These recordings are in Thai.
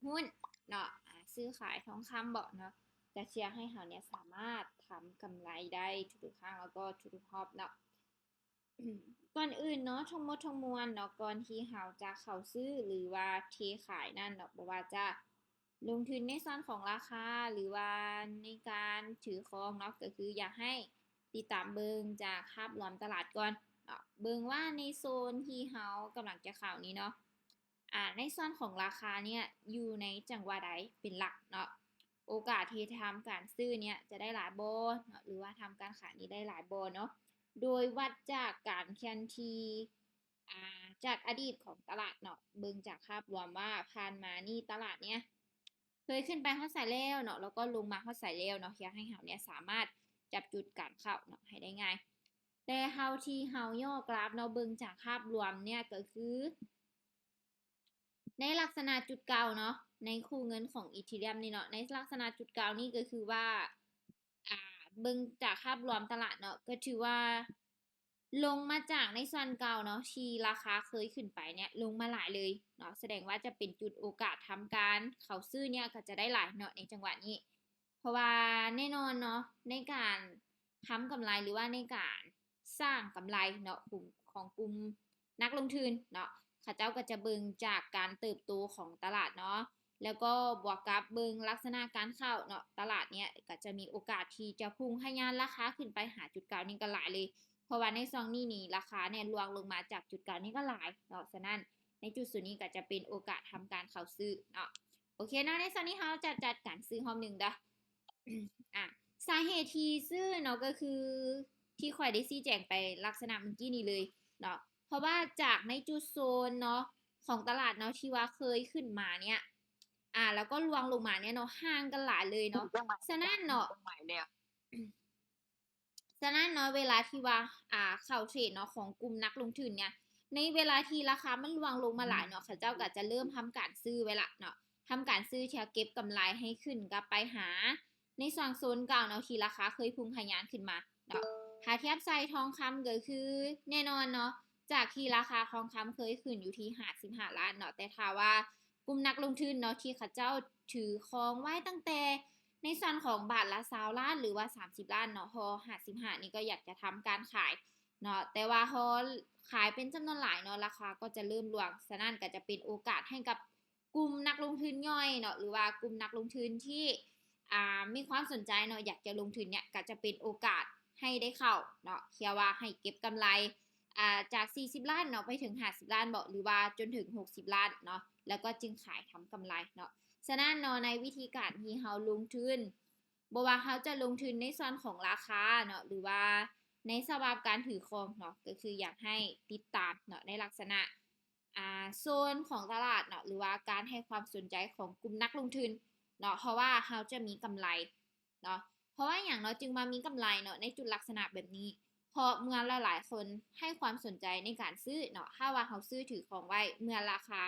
หุ้นเนาะซื้อขายทองคำเนาะจะเชียร์ให้เราเนี่ยสามารถทำกำไรได้ทุกๆครั้งแล้วก็ทุกๆรอบเนาะก่อนอื่นเนาะทั้งหมดทั้งมวลเนาะก่อนที่เราจะเข้าซื้อหรือว่าเทขายนั่นเนาะบ่ว่าจะลงทุนในส่วนของราคาหรือว่าในการถือครองเนาะก็คืออยากให้ติดตามเบิ่งจากภาพรวมตลาดก่อนเนาะเบิ่งว่าในโซนที่เรากำลังจะเข้านี้เนาะในส่วนของราคาเนี่ยอยู่ในจังหวะใดเป็นหลักเนาะโอกาสที่ทำการซื้อเนี่ยจะได้หลายบ่เนาะหรือว่าทำการขายนี้ได้หลายบ่เนาะ โดยวัดจากการเคียนทีจากอดีตของตลาดเนาะเบิ่งจากภาพรวมว่าผ่านมานี่ตลาดเนี้ยเคยขึ้นไปฮอดไซแล้วเนาะแล้วก็ลงมาฮอดไซแล้วเนาะอยากให้เฮาเนี่ยสามารถจับจุดการเข้าเนาะให้ได้ง่ายแต่เฮาที่เฮาย่อกราฟเนาะเบิ่งจากภาพรวมเนี่ยก็คือในลักษณะจุดเก่าเนาะในคู่เงินของอีเธเรียมนี่เนาะในลักษณะจุดเก่านี่ก็คือว่าเบิ่งจากภาพรวมตลาดเนาะก็ถือว่าลงมาจากในส่วนเก่าเนาะที่ราคาเคยขึ้นไปเนี่ยลงมาหลายเลยเนาะแสดงว่าจะเป็นจุดโอกาสทำการเข้าซื้อเนี่ยก็จะได้หลายเนาะในจังหวะนี้เพราะว่าแน่นอนเนาะในการทำกำไรหรือว่าในการสร้างกำไรเนาะกลุ่มของกลุ่มนักลงทุนเนาะเขาเจ้าก็จะเบิ่งจากการเติบโตของตลาดเนาะ แล้วก็บวกกับเบิงลักษณะการเข้าเนาะตลาดเนี้ยก็จะมีโอกาสที่จะพุ่งทะยานราคาขึ้นไปหาจุดเก่านี่ก็หลายเลยเพราะว่าในซองนี้ราคาเนี่ยรวงลงมาจากจุดเก่านี่ก็หลายเนาะฉะนั้นในจุดส่วนนี้ก็จะเป็นโอกาสทำการเข้าซื้อเนาะโอเคเนาะในซองนี้เราจะจัดการซื้อหอมหนึ่งเด้ออ่ะสาเหตุที่ซื้อเนาะก็คือที่ข่อยได้ชี้แจงไปลักษณะเมื่อกี้นี้เลยเนาะเพราะว่าจากในจุดโซนเนาะของตลาดเนาะที่ว่าเคยขึ้นมาเนี่ยแล้วก็ลวงลงมาเนี่ยเนาะห่างกันหลายเลยเนาะฉะนั้นเนาะเวลาที่ว่าเข้าเทรดเนาะของกลุ่มนักลงทุนเนี่ยในเวลาที่ราคามันลวงลงมาหลายเนาะเขาเจ้าก็จะเริ่มทำการซื้อไว้ละเนาะทำการซื้อเทียเก็บกำไรให้ขึ้นกับไปหาในส่วนโซนเก่าเนาะที่ราคาเคยพุ่งทะยานขึ้นมาเนาะถ้าเทียบใส่ทองคำก็คือแน่นอนเนาะจากที่ราคาทองคำเคยขึ้นอยู่ที่55 ล้านเนาะแต่ถ้าว่ากลุ่มนักลงทุนเนาะที่เขาเจ้าถือครองไว้ตั้งแต่ในส่วนของบาทละ20 ล้านหรือว่า30 ล้านเนาะพอ55นี่ก็อยากจะทำการขายเนาะแต่ว่าพอขายเป็นจำนวนหลายเนาะราคาก็จะเริ่มร่วงฉะนั้นก็จะเป็นโอกาสให้กับกลุ่มนักลงทุนย่อยเนาะหรือว่ากลุ่มนักลงทุนที่มีความสนใจเนาะอยากจะลงทุนเนี่ยก็จะเป็นโอกาสให้ได้เข้าเนาะเคียว่าให้เก็บกำไรจาก40 ล้านเนาะไปถึง50 ล้านบอกหรือว่าจนถึง60 ล้านเนาะแล้วก็จึงขายทำกำไรเนาะฉะนั้นเนาะในวิธีการที่เฮาลงทุนบ่ว่าเฮาจะลงทุนในส่วนของราคาเนาะหรือว่าในสภาพการถือครองเนาะก็คืออยากให้ติดตามเนาะในลักษณะโซนของตลาดเนาะหรือว่าการให้ความสนใจของกลุ่มนักลงทุนเนาะเพราะว่าเฮาจะมีกำไรเนาะเพราะว่าอย่างเนาะจึงมามีกำไรเนาะในจุดลักษณะแบบนี้เพราะเมื่อหลายๆคนให้ความสนใจในการซื้อเนาะถ้าว่าเฮาซื้อถือของไว้เมื่อราคา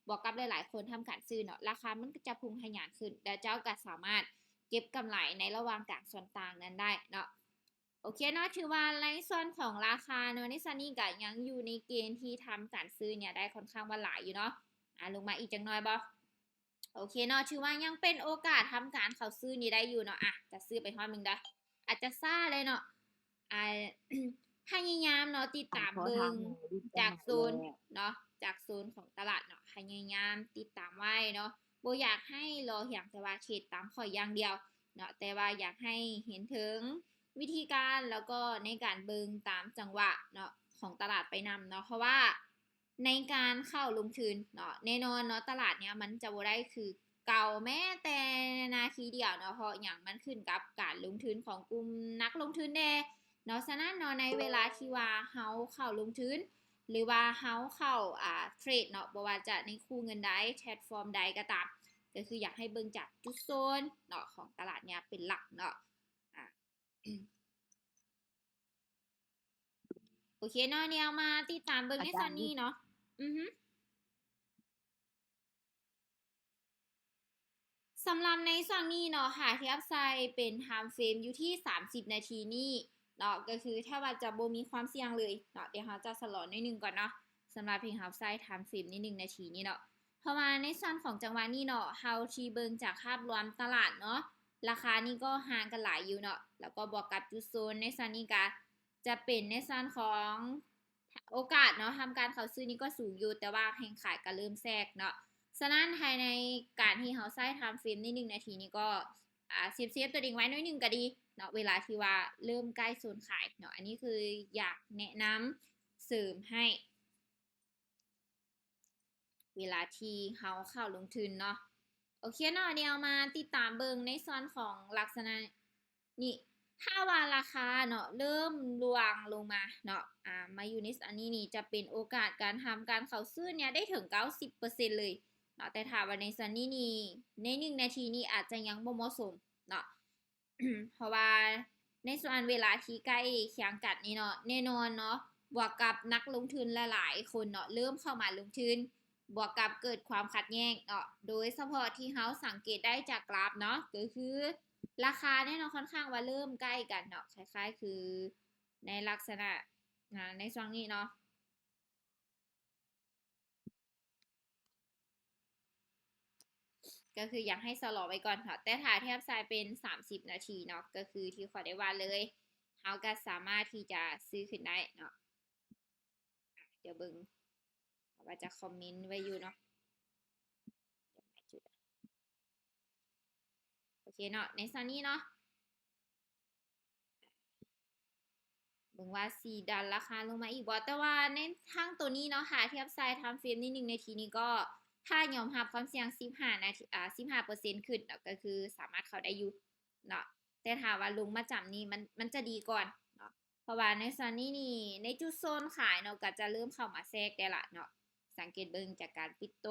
บอกกับหลายๆคนทำการซื้อเนาะราคามันก็จะพุ่งทะยานขึ้นและเจ้าก็สามารถเก็บกำไรในระหว่างกลางส่วนต่างนั้นได้เนาะโอเคเนาะถือว่าในส่วนของราคาเนาะในซันนี่ก็ยังอยู่ในเกณฑ์ที่ทำการซื้อเนี่ยได้ค่อนข้างว่าหลายอยู่เนาะลงมาอีกจังน้อยบ่โอเคเนาะถือว่ายังเป็นโอกาสทำการเขาซื้อนี่ได้อยู่เนาะจะซื้อไปทอดมึงได้อาจจะซ่าเลยเนาะอ่า พยายามเนาะติดตามเบิงจากโซนเนาะจากโซนของตลาดเนาะพยายามติดตามไว้เนาะบ่อยากให้รออย่างแต่ว่าเทรดตามข่อยอย่างเดียวเนาะแต่ว่าอยากให้เห็นถึงวิธีการแล้วก็ในการเบิงตามจังหวะเนาะของตลาดไปนำเนาะเพราะว่าในการเข้าลงทุนเนาะแน่นอนเนาะตลาดเนี้ยมันจะบ่ได้คือเก่าแม้แต่นาทีเดียวเนาะเพราะอย่างมันขึ้นกับการลงทุนของกลุ่มนักลงทุนแน่ เนาะฉะนั้นเนาะในเวลาที่ว่าเฮาเข้าลงทุนหรือว่าเฮาเข้าเทรดเนาะบ่ว่าจะในคู่เงินใดแพลตฟอร์มใดก็ตามก็คืออยากให้เบิ่งจากจุดโซนเนาะของตลาดเนี่ยเป็นหลักเนาะอ่ะโอเคเนาะเนี่ยมาติดตามเบิ่งในซันนี้เนาะอือฮึสำหรับในส่วนนี้เนาะหาที่อัพไซด์เป็น time frame อยู่ที่30นาทีนี่เนาะก็คือถ้าว่าจะบ่มีความเสี่ยงเลยเนาะเดี๋ยวเราจะสลอนนิดนึงก่อนเนาะสำหรับเพลง House Side Time Frame นี่1นาทีนี่เนาะ ราะว่าในส่วนของจังหวะนี้เนาะเฮาที่เบิ่งจากภาพรวมตลาดเนาะราคานี่ก็ห่างกันหลายอยู่เนาะแล้วก็บวกกับจุดโซนในส่วนนี้ก็จะเป็นในส่วนของโอกาสเนาะทำการเข้าซื้อนี่ก็สูงอยู่แต่ว่าแห่งขายก็เริ่มแทรกเนาะฉะนั้นภายในการที่เฮาใช้ไทม์เฟรมใน1นาทีนี้ก็เซฟตัวเองไว้หน่อยนึงก็ดีเนาะเวลาที่ว่าเริ่มใกล้โซนขายเนาะอันนี้คืออยากแนะนำเสริมให้ เวลาที่เฮาเข้าลงทุนเนาะโอเคเนาะเดี๋ยวมาติดตามเบิ่งในส่วนของลักษณะนี่ถ้าว่าราคาเนาะเริ่มรวงลงมาเนาะมาอยู่ในอันนี้นี่จะเป็นโอกาสการทำการเข้าซื้อเนี่ยได้ถึง 90% เลยเนาะแต่ถ้าว่าในซันนี่นี่ใน1นาทีนี่อาจจะยังบ่เหมาะสมเนาะ เพราะว่าในส่วนเวลาที่ใกล้เคียงกันนี่เนาะแน่นอนเนาะบวกกับนักลงทุนหลายๆคนเนาะเริ่มเข้ามาลงทุนบวกกับเกิดความขัดแย้งเนาะโดยเฉพาะที่เฮาสังเกตได้จากกราฟเนาะก็คือราคาแน่นอนค่อนข้างว่าเริ่มใกล้กันเนาะคล้ายๆคือในลักษณะในช่วงนี้เนาะก็คืออยากให้สลอไว้ก่อนค่ะแต่ถ้าเทียบไซน์เป็น30นาทีเนาะก็คือที่ขอได้ว่าเลยเฮาก็สามารถที่จะซื้อขึ้นได้เนาะเดี๋ยวเบิ่งว่าจะคอมเมนต์ไว้อยู่เนาะโอเคเนาะในซันนี้เนาะเบิ่งว่าสีดันราคาลงมาอีกบ่แต่ว่าในทางตัวนี้เนาะค่ะเทียบไซน์ไทม์เฟรมนี่1นาทีนี้ก็ถ้ายอมรับความเสี่ยง15นาที15%ขึ้นก็คือสามารถเข้าได้อยู่เนาะแต่ถ้าว่าลงมาจับนี่มันจะดีก่อนเนาะเพราะว่าในซันนี้นี่ในจุดโซนขายเนาะก็จะเริ่มเข้ามาแทรกได้ละเนาะสังเกตเบิ่งจากการปิดโต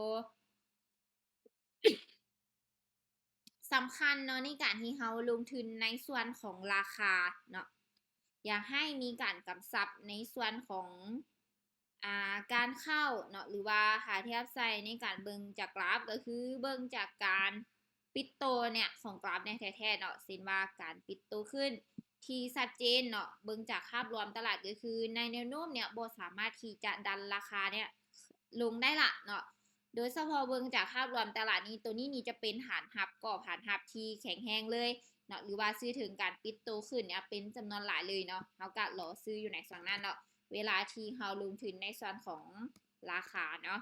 สำคัญเนาะในการที่เราลงทุนในส่วนของราคาเนาะอยากให้มีการกำชับในส่วนของการเข้าเนาะหรือว่าหาเทียบใส่ในการเบิ่งจากกราฟก็คือเบิ่งจากการปิดโตเนี่ยของกราฟเนี่ยแท้ๆเนาะเส้นว่าการปิดโตขึ้นที่ชัดเจนเนาะเบิ่งจากภาพรวมตลาดก็คือในแนวโน้มเนี่ยบ่สามารถที่จะดันราคาเนี่ยลงได้ละเนาะโดยเฉพาะเบิ่งจากภาพรวมตลาดนี้ตัวนี้นี่จะเป็นฐานหับก่อฐานหับที่แข็งแรงเลยเนาะหรือว่าซื้อถึงการปิดโตขึ้นเนี่ยเป็นจำนวนหลายเลยเนาะเฮาก็รอซื้ออยู่ในส่วนนั้นเนาะเวลาที่เฮาลงทุนในส่วนของราคาเนาะ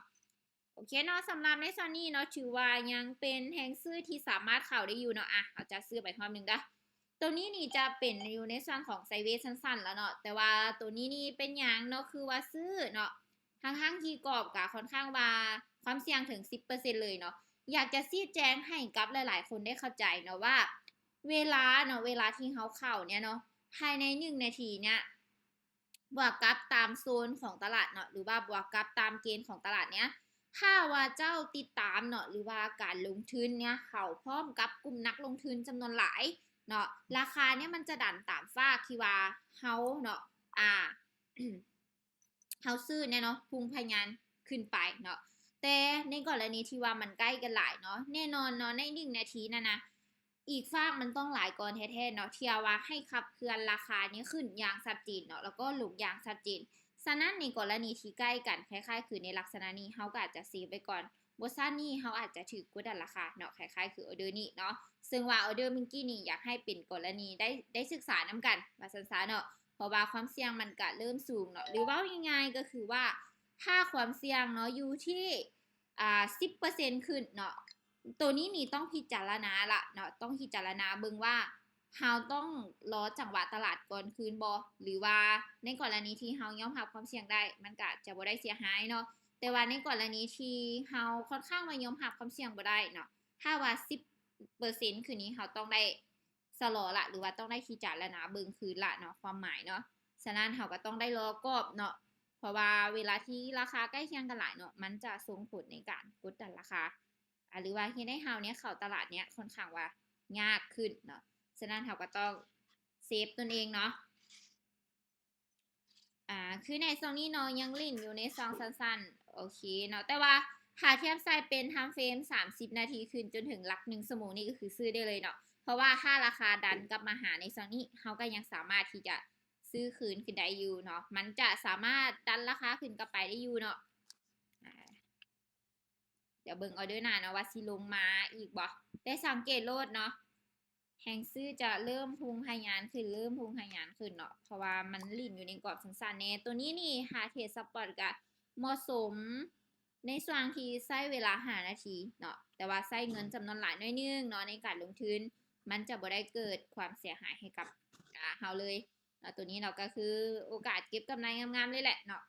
โอเคเนาะสำหรับในส่วนนี้เนาะถือว่ายังเป็นแฮงซื้อที่สามารถเข้าได้อยู่เนาะเอาจะซื้อไปรอบนึงเด้อตัวนี้นี่จะเป็นอยู่ในส่วนของไซเวสสั้นๆแล้วเนาะแต่ว่าตัวนี้นี่เป็นหยังเนาะคือว่าซื้อเนาะทั้งที่กรอบก็ค่อนข้างว่าความเสี่ยงถึง 10% เลยเนาะอยากจะชี้แจงให้กับหลายๆคนได้เข้าใจเนาะว่าเวลาเนาะเวลาที่เฮาเข้าเนี่ยเนาะภายใน1นาทีเนี่ยบวกกับตามโซนของตลาดเนาะหรือว่าบวกกับตามเกณฑ์ของตลาดเนี้ยถ้าว่าเจ้าติดตามเนาะหรือว่าการลงทุนเนี่ยเขาพร้อมกับกลุ่มนักลงทุนจำนวนหลายเนาะราคาเนี่ยมันจะดันตามฟ้าที่ว่าเฮาเนาะเฮาซื้อเนี่ยเนาะพุ่งพยานขึ้นไปเนาะแต่ในกรณีที่ว่ามันใกล้กันหลายเนาะแน่นอนเนาะใน1นาทีนะอีกฝากมันต้องหลายก่อนแท้ๆเนาะเทียว่าให้ขับเคลื่อนราคานี้ขึ้นอย่างชัดเจนเนาะแล้วก็ลงอย่างชัดเจนฉะนั้นในกรณีที่ใกล้กันคล้ายๆคือในลักษณะนี้เฮาก็อาจจะเซฟไปก่อนบ่ซั้นนี่เฮาอาจจะถือกดดันราคาเนาะคล้ายๆคือออเดอร์นี้เนาะซึ่งว่าออเดอร์เมื่อกี้นี่อยากให้เป็นกรณีได้ศึกษานำกันว่าซั่นๆเนาะเพราะว่าความเสี่ยงมันก็เริ่มสูงเนาะหรือว่าง่ายๆก็คือว่าถ้าความเสี่ยงเนาะอยู่ที่10%ขึ้นเนาะตัวนี้นี่ต้องพิจารณาละเนาะต้องพิจารณาเบิ่งว่าเฮาต้องรอจังหวะตลาดก่อนคืนบ่หรือว่าในกรณีที่เฮายอมรับความเสี่ยงได้มันก็จะบ่ได้เสียหายเนาะแต่ว่าในกรณีที่เฮาค่อนข้างว่ายอมรับความเสี่ยงบ่ได้เนาะถ้าว่า10%คืนนี้เฮาต้องได้สลอละหรือว่าต้องได้พิจารณาเบิ่งคืนละเนาะความหมายเนาะฉะนั้นเฮาก็ต้องได้รอกรอบเนาะเพราะว่าเวลาที่ราคาใกล้เคียงกันหลายเนาะมันจะส่งผลในการกดดันราคาหรือว่าเฮ็ดให้เฮาเนี่ยเข้าตลาดเนี้ยค่อนข้างว่ายากขึ้นเนาะฉะนั้นเฮาก็ต้องเซฟตนเองเนาะคือในซองนี้เนาะยังลิ่นอยู่ในซองสั้นๆโอเคเนาะแต่ว่าถ้าเทียบไซส์เป็นไทม์เฟรม30นาทีขึ้นจนถึงหลัก1ชั่วโมงนี่ก็คือซื้อได้เลยเนาะเพราะว่าถ้าราคาดันกลับมาหาในซองนี้เฮาก็ยังสามารถที่จะซื้อคืนขึ้นได้อยู่เนาะมันจะสามารถดันราคาขึ้นกลับไปได้อยู่เนาะ เดี๋ยวเบิ่งออเดอร์หน้าเนาะว่าสิลงมาอีกบ่ได้สังเกตโลดเนาะแฮงซื้อจะเริ่มพุงทะยานขึ้นเนาะเพราะว่ามันลิ่นอยู่ในกรอบสั้นๆแน่ตัวนี้นี่หาเทรดสปอร์ตก็เหมาะสมในส่วนที่ใช้เวลา5นาทีเนาะแต่ว่าใช้เงินจำนวนหลายน้อยนึงเนาะในการลงทุนมันจะบ่ได้เกิดความเสียหายให้กับเฮาเลยตัวนี้เนาะก็คือโอกาสเก็บกำไรงามๆเลยแหละเนาะ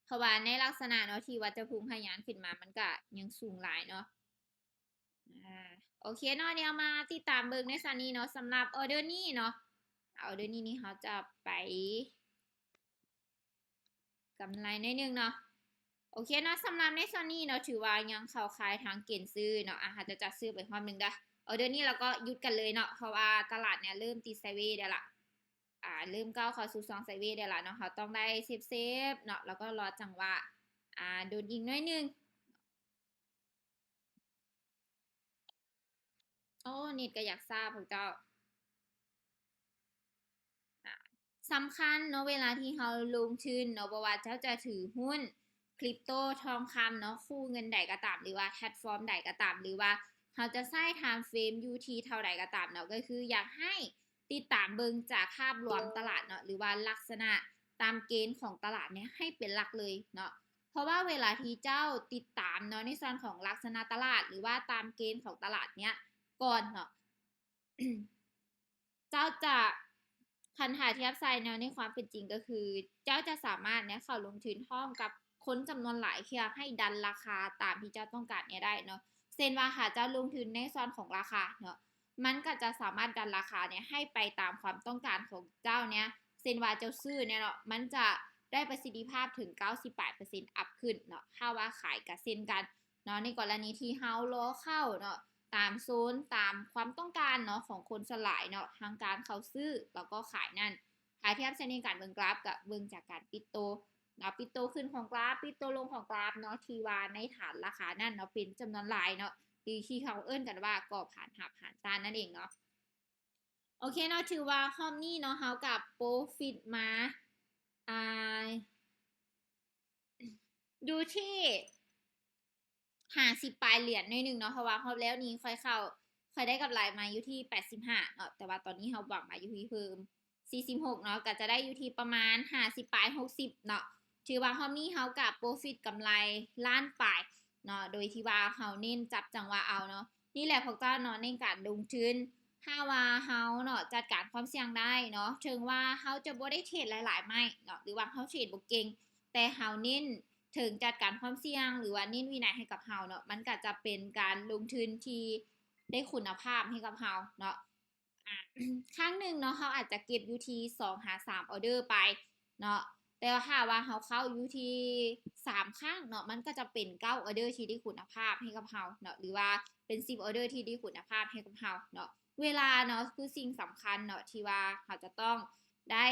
เพราะว่าในลักษณะเนาะที่ว่าจะพุ่งทะยานขึ้นมามันก็ยังสูงหลายเนาะโอเคเนาะเดี๋ยวมาติดตามเบิ่งในส่วนนี้เนาะสำหรับออเดอร์นี้เนาะออเดอร์นี้นี่เขาจะไปกำไรนิดนึงเนาะโอเคเนาะสำหรับในส่วนนี้เนาะถือว่ายังเข้าขายทางเกณฑ์ซื้อเนาะอาจจะจัดซื้อไปความหนึ่งได้ออเดอร์นี้เราก็หยุดกันเลยเนาะเพราะว่าตลาดเนี่ยเริ่มตีไซด์เวย์ได้ละเริ่มก้าวเข้าสู่ซองไซด์เวย์ได้ละเนาะเขาต้องได้เซฟเนาะแล้วก็รอจังหวะโดนยิงน้อยนึงโอ้นิดก็อยากทราบพวกเจ้าสำคัญเนาะเวลาที่เราลงทุนเนาะบ่ว่าเจ้าจะถือหุ้นคริปโตทองคำเนาะคู่เงินใดก็ตามหรือว่าแพลตฟอร์มใดก็ตามหรือว่าเราจะใช้ time frame อยู่ที่เท่าใดก็ตามเนาะก็คืออยากให้ติดตามเบิ่งจากภาพรวมตลาดเนาะหรือว่าลักษณะตามเกณฑ์ของตลาดเนี่ยให้เป็นหลักเลยเนาะเพราะว่าเวลาที่เจ้าติดตามเนาะในส่วนของลักษณะตลาดหรือว่าตามเกณฑ์ของตลาดเนี้ยก่อนเนาะ เจ้าจะคันหาเทียบไซน์แนวในความเป็นจริงก็คือ เจ้าจะสามารถเนี่ยเข้าลงทุนห้องกับคนจำนวนหลายเพื่อให้ดันราคาตามที่เจ้าต้องการเนี่ยได้เนาะเซนว่าหาเจ้าลงทุนในส่วนของราคาเนาะมันก็จะสามารถดันราคาเนี่ยให้ไปตามความต้องการของเจ้าเนี่ยเซนว่าเจ้าซื้อเนี่ยเนาะมันจะได้ประสิทธิภาพถึง 98% อัพขึ้นเนาะถ้าว่าขายกับเซนกันเนาะในกรณีที่เฮาล้อเข้าเนาะ ตามโซนตามความต้องการเนาะของคนสลายเนาะทางการเขาซื้อแล้วก็ขายนั่นขายเทียบเช่นในการเบิ่งกราฟกับเบิ่งจากการปิดโตเนาะปิดโตขึ้นของกราฟปิดโตลงของกราฟเนาะทีว่าในฐานราคานั่นเนาะเป็นจำนวนลายเนาะที่เขาเอิ้นกันว่ากอบผ่านหับผ่านซานนั่นเองเนาะโอเคเนาะถือว่าห้องนี้เนาะเฮากับโปรฟิตมาอ่าดูที่50 ปลายเหรียญหน่อยหนึงเนาะเพราะว่ารอบแล้วนี้ค่อยเข้าค่อยได้กำไรมาอยู่ที่85เนาะแต่ว่าตอนนี้เราหวังมาอยู่ที่เพิ่ม46เนาะก็จะได้อยู่ที่ประมาณ50 ปลาย60เนาะถือว่ารอบนี้เรากับโปรฟิตกำไรล้านปลายเนาะโดยที่ว่าเราเน้นจับจังหวะเอาเนาะนี่แหละพวกเจ้าเนาะในการลงทุนถ้าว่าเฮาเนาะจัดการความเสี่ยงได้เนาะถึงว่าเฮาจะบ่ได้เทรดหลายๆไม่เนาะหรือว่าเฮาเทรดบ่เก่งแต่เฮาเน้น ถึงจัดการความเสี่ยงหรือว่าเน้นวินัยให้กับเฮาเนาะมันก็จะเป็นการลงทุนที่ได้คุณภาพให้กับเฮาเนาะครั้งหนึ่งเนาะเขาอาจจะเก็บอยู่ที่2 หา 3ออเดอร์ไปเนาะแต่ว่าถ้าว่าเขาเข้าอยู่ที่3ครั้งเนาะมันก็จะเป็น9ออเดอร์ที่ได้คุณภาพให้กับเฮาเนาะหรือว่าเป็น10ออเดอร์ที่ได้คุณภาพให้กับเฮาเนาะเวลาเนาะคือสิ่งสำคัญเนาะที่ว่าเขาจะต้องได้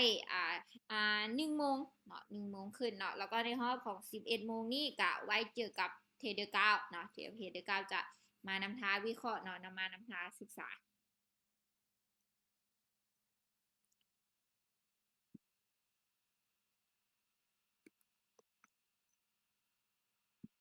1 โมงเนาะ1 โมงขึ้นเนาะแล้วก็ในรอบของ11 โมงนี่กะไว้เจอกับเทรดเดอร์9เนาะเทรดเดอร์9จะมานำท้าวิเคราะห์เนาะมานำท้าศึกษา